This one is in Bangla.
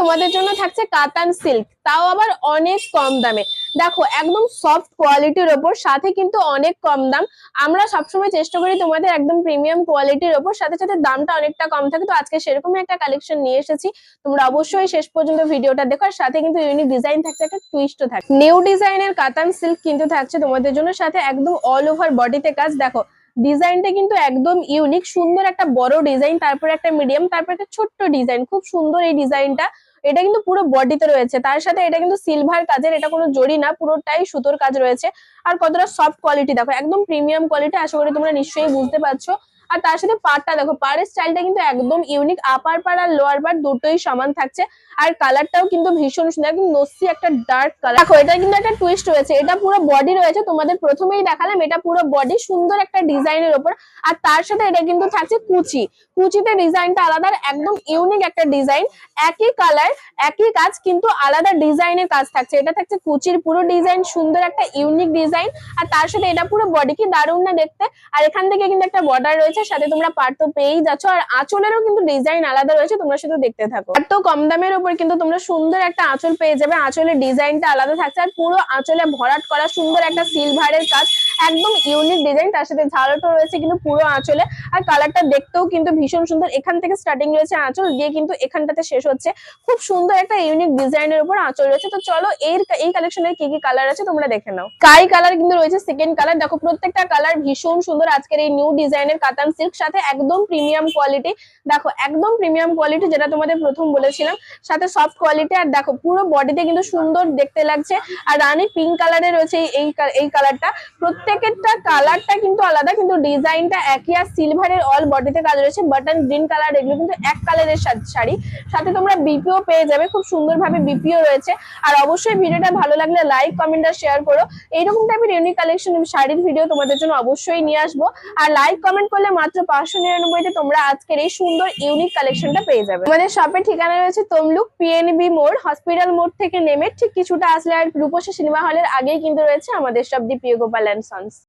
তোমাদের জন্য থাকছে কাতান সিল্ক, তাও আবার অনেক কম দামে। দেখো একদম সফট কোয়ালিটির ওপর, সাথে কিন্তু অনেক কম দাম। আমরা সবসময় চেষ্টা করি তোমাদের একদম প্রিমিয়াম কোয়ালিটির ওপর, সাথে সাথে দামটা অনেকটা কম থাকে। তো আজকে সেরকমই একটা কালেকশন নিয়ে এসেছি, তোমরা অবশ্যই শেষ পর্যন্ত ভিডিওটা দেখো। আর সাথে কিন্তু ইউনিক ডিজাইন থাকছে, একটা টুইস্টও থাকছে। নিউ ডিজাইনের কাতান সিল্ক কিন্তু থাকছে তোমাদের জন্য, সাথে একদম অল ওভার বডিতে কাজ। দেখো ডিজাইনটা কিন্তু একদম ইউনিক, সুন্দর একটা বড় ডিজাইন, তারপরে একটা মিডিয়াম, তারপরে একটা ছোট্ট ডিজাইন, খুব সুন্দর এই ডিজাইনটা। এটা কিন্তু পুরো বডিতে রয়েছে, তার সাথে এটা কিন্তু সিলভার কাজের, এটা কোনো জড়ি না, পুরোটাই সুতোর কাজ রয়েছে। আর কতটা সফট কোয়ালিটি দেখো, একদম প্রিমিয়াম কোয়ালিটি, আশা করি তোমরা নিশ্চয়ই বুঝতে পারছো। আর তার সাথে পাড়টা দেখো, পাড়ের স্টাইলটা কিন্তু একদম ইউনিক, আপার পাড় আর লোয়ার পাড় দুটোই সমান থাকছে। আর কালারটাও কিন্তু ভীষণ সুন্দর, একদম নসি একটা ডার্ক কালার। দেখো এটা কিন্তু একটা টুইস্ট রয়েছে, এটা পুরো বডি রয়েছে, তোমাদের প্রথমেই দেখালাম এটা পুরো বডি সুন্দর একটা ডিজাইনের উপর। আর তার সাথে এটা কিন্তু থাকছে কুচি, কুচিতে ডিজাইনটা আলাদা, একদম ইউনিক একটা ডিজাইন। একই কালার একই কাজ, কিন্তু আলাদা ডিজাইনের কাজ থাকছে। এটা থাকছে কুচির পুরো ডিজাইন, সুন্দর একটা ইউনিক ডিজাইন। আর তার সাথে এটা পুরো বডি, কি দারুণ না দেখতে। আর এখান থেকে কিন্তু একটা বর্ডার রয়েছে, সাথে তোমরা পাড় তো পেয়েই যাচ্ছ। আর আঁচলেরও কিন্তু ডিজাইন আলাদা রয়েছে, তোমরা শুধু দেখতে থাকো। এত কম দামের উপর কিন্তু তোমরা সুন্দর একটা আঁচল পেয়ে যাবে, আঁচলের ডিজাইনটা আলাদা থাকছে। আর পুরো আঁচলে ভরাট করা সুন্দর একটা সিলভারের কাজ, একদম ইউনিক ডিজাইন। তার সাথে ঝালটো রয়েছে কিন্তু পুরো আঁচলে। আর কালারটা দেখতেও কিন্তু ভীষণ সুন্দর, এখান থেকে স্টার্টিং রয়েছে আঁচল, দিয়ে কিন্তু এখানটাতে শেষ হচ্ছে। খুব সুন্দর একটা ইউনিক ডিজাইনের উপর আঁচল রয়েছে। তো চলো এই কালেকশনের কি কি কালার আছে তোমরা দেখে নাও। স্কাই কালার কিন্তু রয়েছে সেকেন্ড কালার, দেখো প্রত্যেকটা কালার ভীষণ সুন্দর আজকের এই নিউ ডিজাইনের কাতান সিল্ক, সাথে একদম প্রিমিয়াম কোয়ালিটি। দেখো একদম প্রিমিয়াম কোয়ালিটি, যেটা তোমাদের প্রথম বলেছিলাম, সাথে সফট কোয়ালিটি। আর দেখো পুরো বডিতে কিন্তু সুন্দর দেখতে লাগছে। আর রানী পিঙ্ক কালারে রয়েছে এই কালারটা, প্রত্যেকটা কালারটা কিন্তু আলাদা, কিন্তু ডিজাইনটা একই। আর সিলভারের অল বডিতে কাজ রয়েছে, বাটন গ্রিন কালার, এগুলো কিন্তু এক কালারের শাড়ি। সাথে তোমরা বিপিও পেয়ে যাবে, খুব সুন্দরভাবে বিপিও রয়েছে। আর অবশ্যই ভিডিওটা ভালো লাগলে লাইক কমেন্ট আর শেয়ার করো। এইরকম টাইপের ইউনিক কালেকশন শাড়ির ভিডিও তোমাদের জন্য অবশ্যই নিয়ে আসবো। আর লাইক কমেন্ট করলে মাত্র 599-তে তোমরা আজকের এই সুন্দর ইউনিক কালেকশনটা পেয়ে যাবে। আমাদের শপের ঠিকানা রয়েছে তমলুক পিএনবি মোড়, হসপিটাল মোড় থেকে নেমে ঠিক কিছুটা আসলে আর রূপসী সিনেমা হলের আগেই কিন্তু রয়েছে আমাদের শপ দি প্রিয় গোপাল এন্ড সন্স।